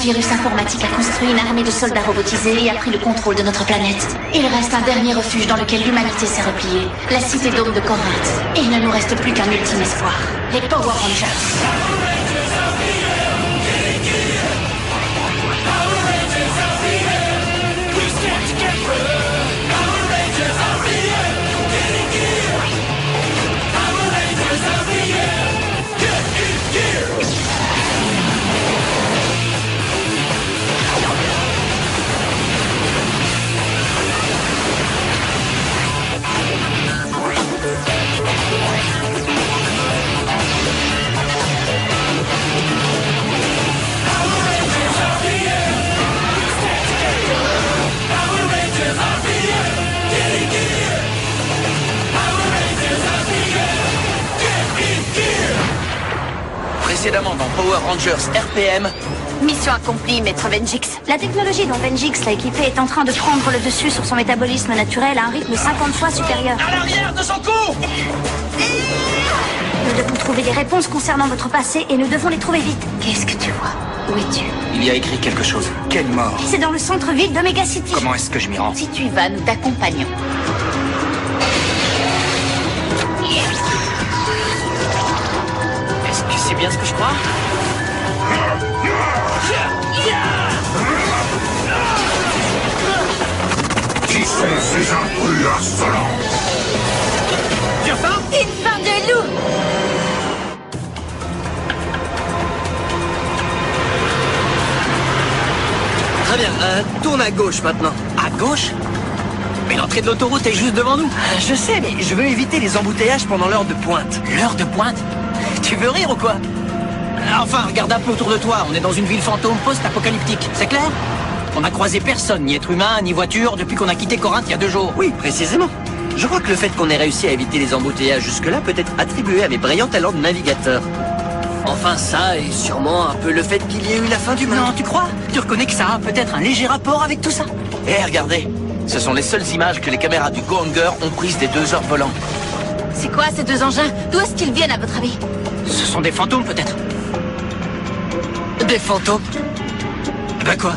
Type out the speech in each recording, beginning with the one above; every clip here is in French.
virus informatique a construit une armée de soldats robotisés et a pris le contrôle de notre planète. Il reste un dernier refuge dans lequel l'humanité s'est repliée, la cité Dôme de Corinthe. Et il ne nous reste plus qu'un ultime espoir, les Power Rangers. Précédemment dans Power Rangers RPM. Mission accomplie, Maître Vengix. La technologie dont Vengix l'a équipé est en train de prendre le dessus sur son métabolisme naturel à un rythme 50 fois supérieur. À l'arrière de son cou! Nous devons trouver des réponses concernant votre passé et nous devons les trouver vite. Qu'est-ce que tu vois? Où es-tu? Il y a écrit quelque chose. Quelle mort? C'est dans le centre-ville de Megacity. Comment est-ce que je m'y rends? Si tu y vas, nous t'accompagnons. Est-ce que c'est bien ce que je crois? Qui sont ces intrus insolents? Tu as faim? Une faim de loup. Très bien, tourne à gauche maintenant. À gauche? Mais l'entrée de l'autoroute est juste devant nous. Je sais, mais je veux éviter les embouteillages pendant l'heure de pointe. L'heure de pointe? Tu veux rire ou quoi? Enfin, regarde un peu autour de toi. On est dans une ville fantôme post-apocalyptique, c'est clair? On n'a croisé personne, ni être humain, ni voiture, depuis qu'on a quitté Corinthe il y a 2 jours. Oui, précisément. Je crois que le fait qu'on ait réussi à éviter les embouteillages jusque-là peut être attribué à mes brillants talents de navigateur. Enfin ça, et sûrement un peu le fait qu'il y ait eu la fin du monde. Non, tu crois? Tu reconnais que ça a peut-être un léger rapport avec tout ça? Eh, regardez. Ce sont les seules images que les caméras du Go-Hanger ont prises des 2 heures volant. C'est quoi ces deux engins? D'où est-ce qu'ils viennent à votre avis? Ce sont des fantômes peut-être? Des fantômes? Ben quoi?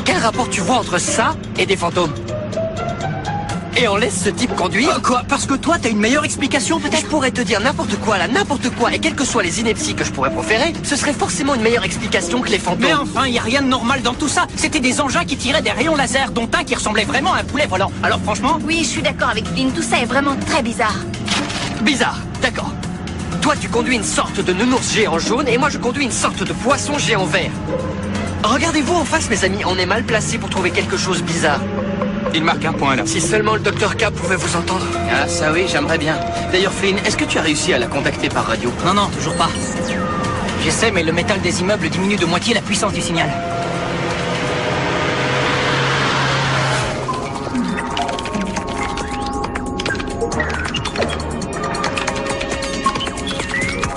Quel rapport tu vois entre ça et des fantômes? Et on laisse ce type conduire? Quoi? Parce que toi, t'as une meilleure explication peut-être? Je pourrais te dire n'importe quoi là, n'importe quoi, et quelles que soient les inepties que je pourrais proférer, ce serait forcément une meilleure explication que les fantômes. Mais enfin, y a rien de normal dans tout ça. C'était des engins qui tiraient des rayons laser, dont un qui ressemblait vraiment à un poulet volant. Alors franchement... Oui, je suis d'accord avec Flynn, tout ça est vraiment très bizarre. Bizarre, d'accord. Toi, tu conduis une sorte de nounours géant jaune, et moi, je conduis une sorte de poisson géant vert. Regardez-vous en face, mes amis, on est mal placés pour trouver quelque chose de bizarre. Il marque un point là. Si seulement le Dr K pouvait vous entendre. Ah, ça oui, j'aimerais bien. D'ailleurs, Flynn, est-ce que tu as réussi à la contacter par radio? Non, non, toujours pas. J'essaie, mais le métal des immeubles diminue de moitié la puissance du signal.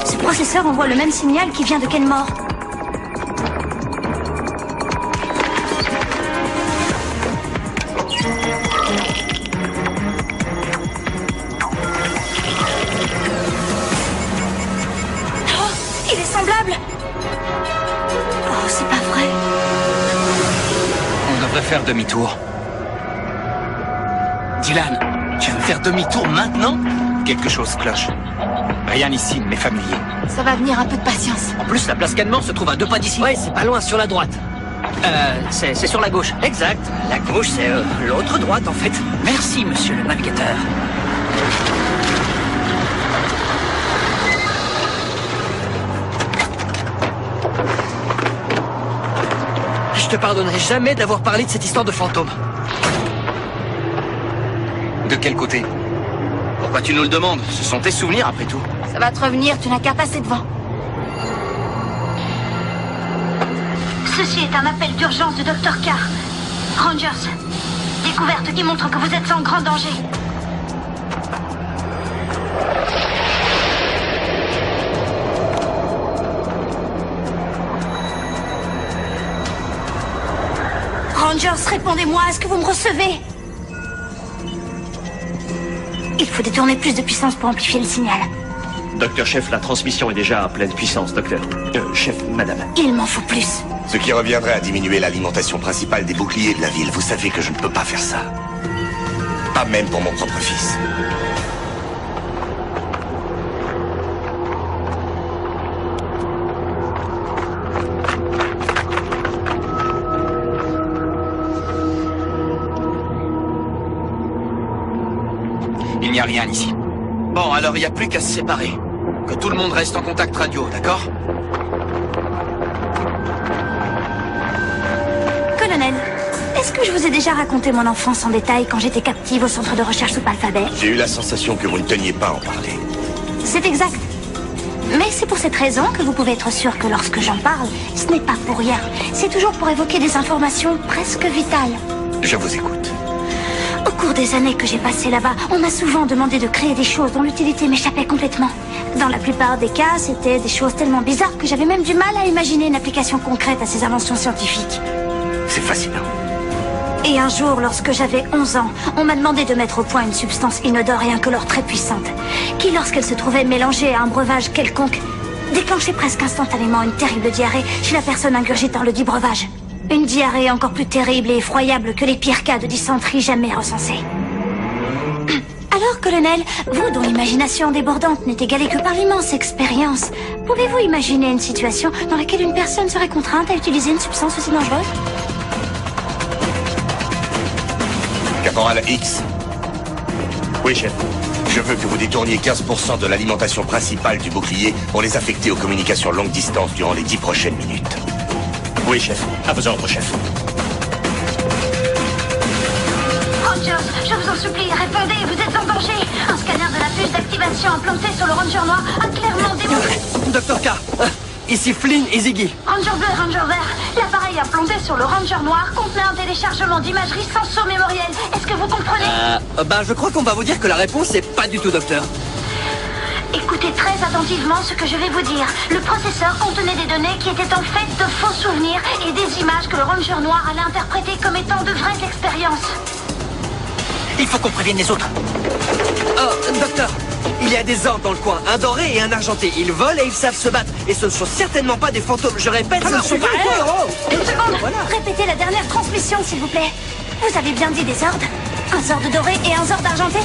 Ce processeur envoie le même signal qui vient de Kenmore. Faire demi-tour. Dylan, tu veux faire demi-tour maintenant? Quelque chose cloche. Rien ici ne m'est familier. Ça va venir, un peu de patience. En plus, la place Canmore se trouve à 2 pas d'ici. Ouais, c'est pas loin, sur la droite. C'est sur la gauche. Exact. La gauche, c'est l'autre droite, en fait. Merci, monsieur le navigateur. Je te pardonnerai jamais d'avoir parlé de cette histoire de fantôme. De quel côté? Pourquoi tu nous le demandes? Ce sont tes souvenirs, après tout. Ça va te revenir, tu n'as qu'à passer devant. Ceci est un appel d'urgence du Dr K. Rangers, découverte qui montre que vous êtes en grand danger. Rangers, répondez-moi, est-ce que vous me recevez? Il faut détourner plus de puissance pour amplifier le signal. Docteur Chef, la transmission est déjà à pleine puissance, docteur. Chef, madame. Il m'en faut plus. Ce qui reviendrait à diminuer l'alimentation principale des boucliers de la ville. Vous savez que je ne peux pas faire ça. Pas même pour mon propre fils. Il n'y a rien ici. Bon, alors il n'y a plus qu'à se séparer. Que tout le monde reste en contact radio, d'accord? Colonel, est-ce que je vous ai déjà raconté mon enfance en détail quand j'étais captive au centre de recherche sous alphabet? J'ai eu la sensation que vous ne teniez pas à en parler. C'est exact. Mais c'est pour cette raison que vous pouvez être sûr que lorsque j'en parle, ce n'est pas pour rien. C'est toujours pour évoquer des informations presque vitales. Je vous écoute. Au cours des années que j'ai passées là-bas, on m'a souvent demandé de créer des choses dont l'utilité m'échappait complètement. Dans la plupart des cas, c'était des choses tellement bizarres que j'avais même du mal à imaginer une application concrète à ces inventions scientifiques. C'est fascinant. Et un jour, lorsque j'avais 11 ans, on m'a demandé de mettre au point une substance inodore et incolore très puissante, qui, lorsqu'elle se trouvait mélangée à un breuvage quelconque, déclenchait presque instantanément une terrible diarrhée chez la personne ingurgitant le dit breuvage. Une diarrhée encore plus terrible et effroyable que les pires cas de dysenterie jamais recensés. Alors, colonel, vous dont l'imagination débordante n'est égalée que par l'immense expérience, pouvez-vous imaginer une situation dans laquelle une personne serait contrainte à utiliser une substance aussi dangereuse? Caporal X. Oui, chef. Je veux que vous détourniez 15% de l'alimentation principale du bouclier pour les affecter aux communications longue distance durant les 10 prochaines minutes. Oui, chef. À vos ordres, chef. Rangers, je vous en supplie, répondez, vous êtes en danger. Un scanner de la puce d'activation implanté sur le Ranger noir a clairement démontré... Dr. K, ici Flynn et Ziggy. Ranger bleu, Ranger vert, l'appareil implanté sur le Ranger noir contenait un téléchargement d'imagerie sans saut mémoriel. Est-ce que vous comprenez? Je crois qu'on va vous dire que la réponse c'est pas du tout, docteur. Écoutez très attentivement ce que je vais vous dire. Le processeur contenait des données qui étaient en fait de faux souvenirs et des images que le Ranger noir allait interpréter comme étant de vraies expériences. Il faut qu'on prévienne les autres. Oh, docteur, il y a des ordres dans le coin, un doré et un argenté. Ils volent et ils savent se battre. Et ce ne sont certainement pas des fantômes. Je répète, ce ne sont pas des héros. Une seconde, Voilà. répétez la dernière transmission, s'il vous plaît. Vous avez bien dit des ordres? Un Zord doré et un Zord argenté?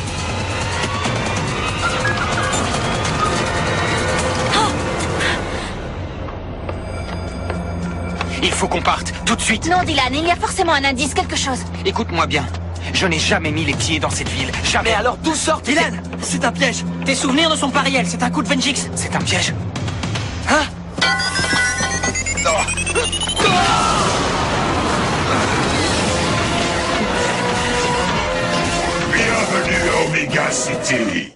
Il faut qu'on parte, tout de suite. Non, Dylan, il y a forcément un indice, quelque chose. Écoute-moi bien. Je n'ai jamais mis les pieds dans cette ville. Jamais. Mais alors d'où sort Dylan? C'est un piège. Tes souvenirs ne sont pas réels, c'est un coup de Vengix. C'est un piège. Hein? Bienvenue à Omega City.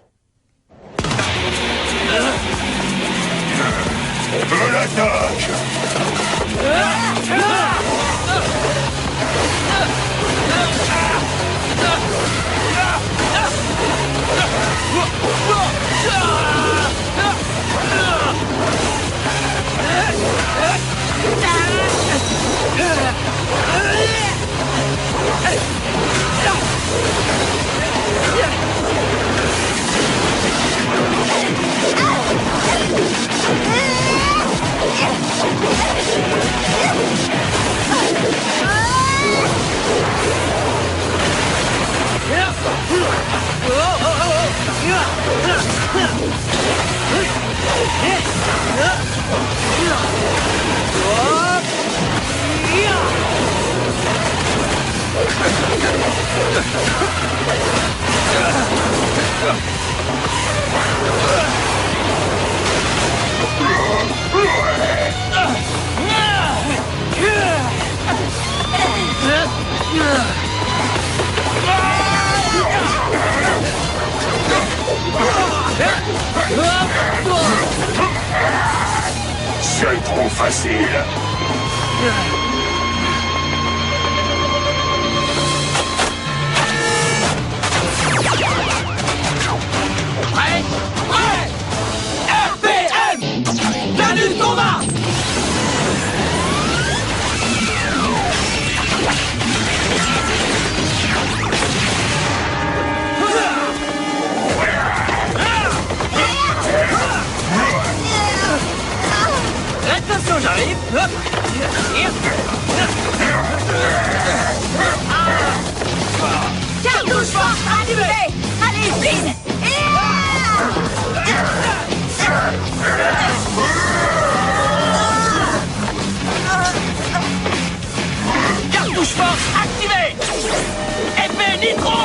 On l'attaque. C'est trop facile. Prêt? Prêt! RPM! Tenue de combat! Cartouche force activée! Allez, vite! Cartouche force activée! Épée nitro!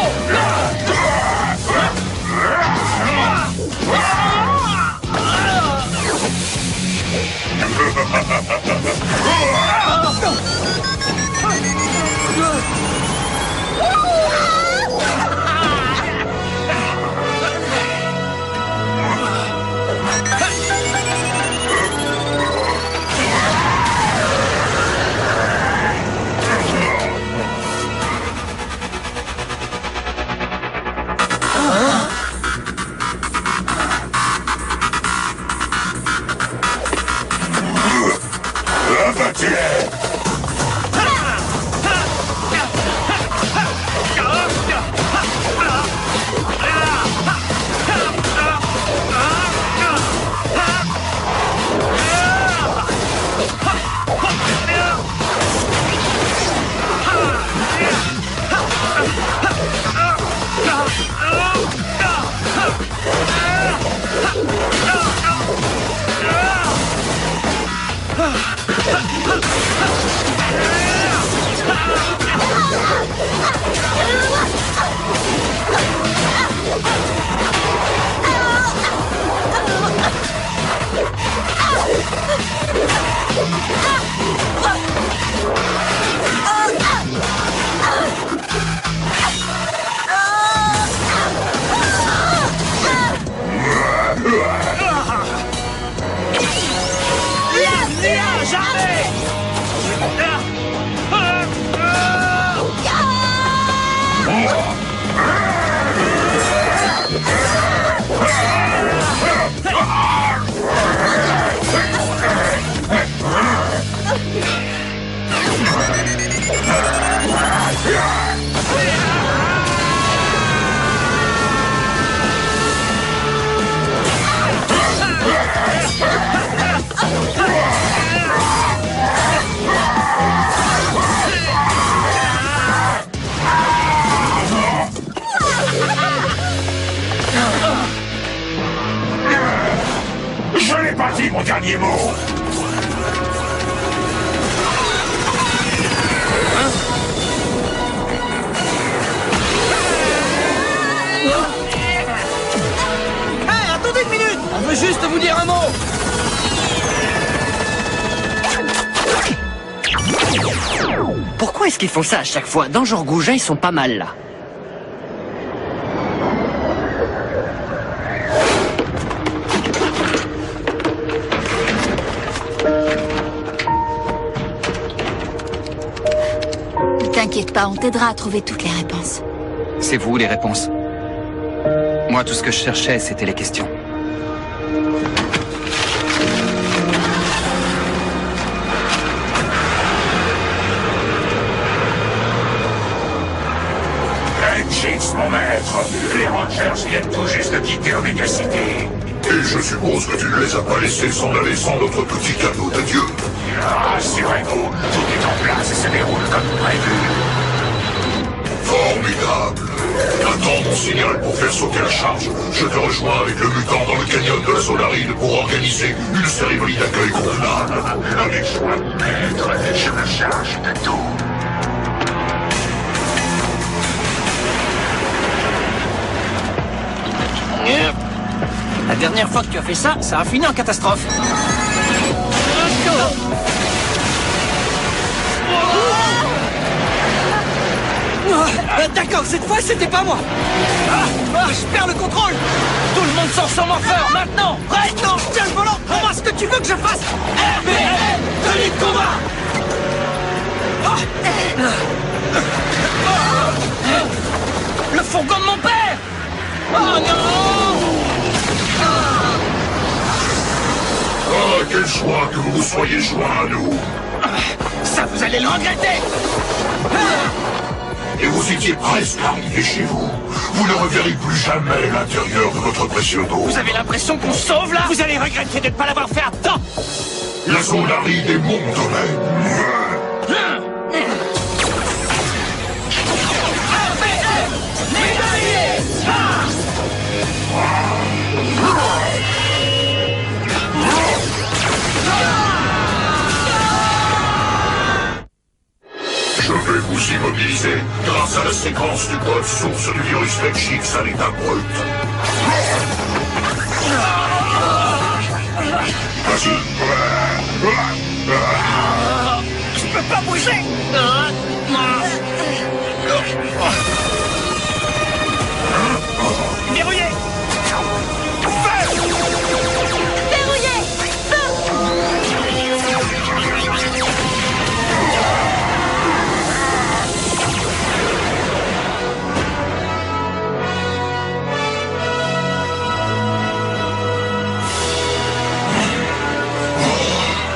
Je n'ai pas dit mon dernier mot. Hey, attendez une minute! On veut juste vous dire un mot! Pourquoi est-ce qu'ils font ça à chaque fois? Dans Genre Goujat, ils sont pas mal, là. T'inquiète pas, on t'aidera à trouver toutes les réponses. C'est vous, les réponses. Moi, tout ce que je cherchais, c'était les questions. Engines, mon maître, les Rangers viennent tout juste de quitter Omega City. Et je suppose que tu ne les as pas laissés s'en aller sans notre petit cadeau de Dieu. Rassurez-vous, tout est en place et se déroule comme prévu. Formidable. Attends mon signal pour faire sauter la charge. Je te rejoins avec le mutant dans le canyon de la Solaride pour organiser une cérémonie d'accueil convenable. Avec joie, maître, je me charge de tout. La dernière fois que tu as fait ça, ça a fini en catastrophe. D'accord, cette fois, c'était pas moi. Je perds le contrôle. Tout le monde sort son morpheur, maintenant. Prêt? Non, tiens le volant. Prends-moi ce que tu veux que je fasse. RBL, tenue de combat. Le fourgon de mon père. Oh non. Ah, quel choix que vous vous soyez joints à nous. Ça, vous allez le regretter. Et vous étiez presque arrivé chez vous. Vous ne reverrez plus jamais l'intérieur de votre précieux dos. Vous avez l'impression qu'on se sauve là? Vous allez regretter de ne pas l'avoir fait à temps. La Solaride est mon domaine. Je vais vous immobiliser grâce à la séquence du code source du virus Vengix à l'état brut. Vas-y. Je peux pas bouger. Verrouillé. Feu. Verrouillé.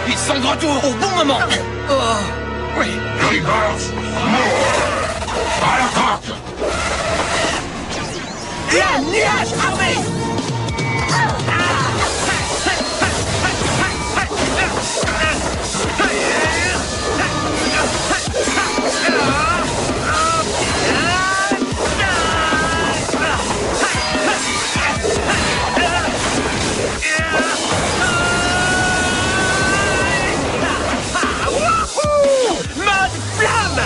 Ils sont de retour au bon moment. Oh, oui. Reverse. À l'attaque. La nuage armé. Mode flamme.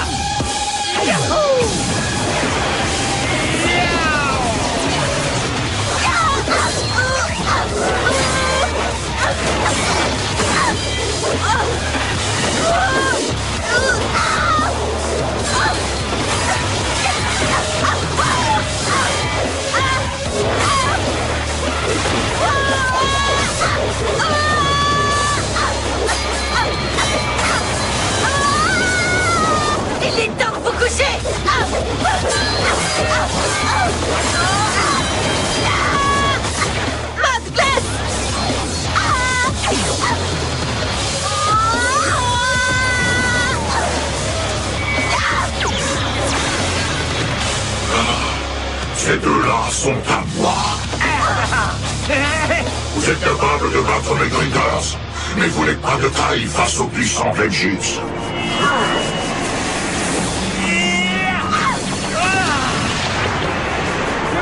Il est temps de vous coucher. Mode glace. Ces deux-là sont à moi. Vous êtes capable de battre mes Griders, mais vous n'êtes pas de taille face aux puissants Vengix.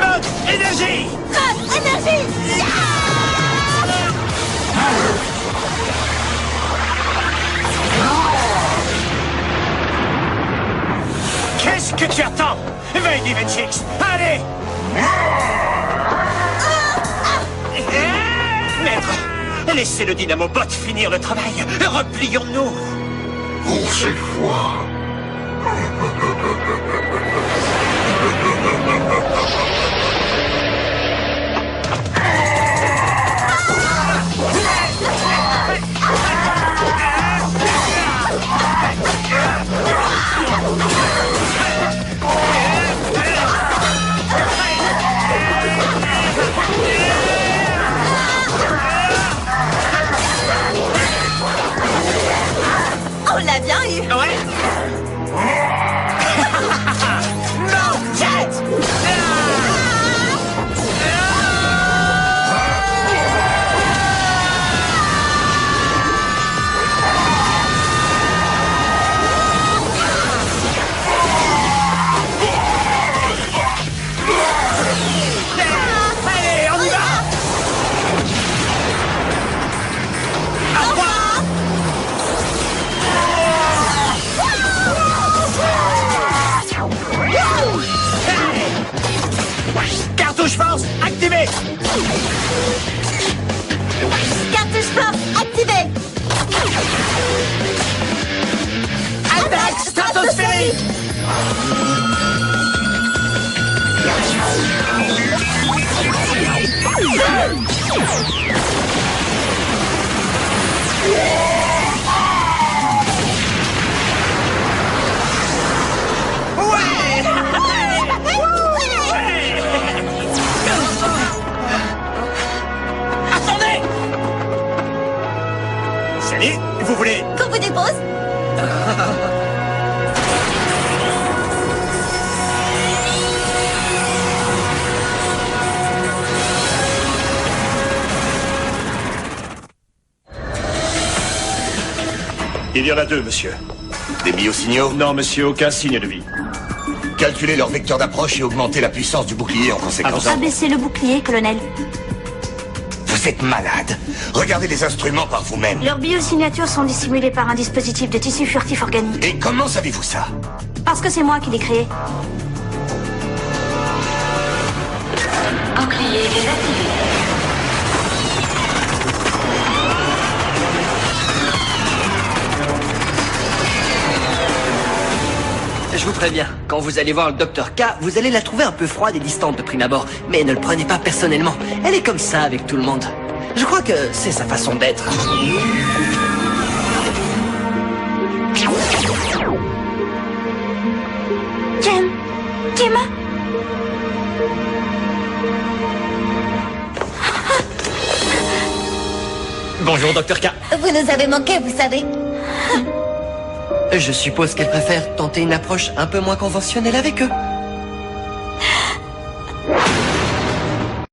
Mode énergie. Mode énergie. Qu'est-ce que tu attends? Veille Vengix. Allez. Maître, laissez le dynamobot finir le travail. Replions-nous. Pour cette fois. On l'a bien eu. Ouais. Non, Jet. Allez, on y va. À droite. Cartouche force activée. Cartouche force activée. Attaque stratosphérique. Attendez. Salut, vous voulez... Qu'on vous dépose. Il y en a 2, monsieur. Des biosignaux? Non, monsieur, aucun signe de vie. Calculez leur vecteur d'approche et augmentez la puissance du bouclier en conséquence. Abaissez le bouclier, colonel. Vous êtes malade. Regardez les instruments par vous-même. Leurs biosignatures sont dissimulées par un dispositif de tissu furtif organique. Et comment savez-vous ça? Parce que c'est moi qui l'ai créé. Bouclier désactivé. Je vous préviens, quand vous allez voir le Dr K, vous allez la trouver un peu froide et distante de prime abord. Mais ne le prenez pas personnellement. Elle est comme ça avec tout le monde. Je crois que c'est sa façon d'être. Gemma? Bonjour Dr K. Vous nous avez manqué, vous savez. Je suppose qu'elle préfère tenter une approche un peu moins conventionnelle avec eux.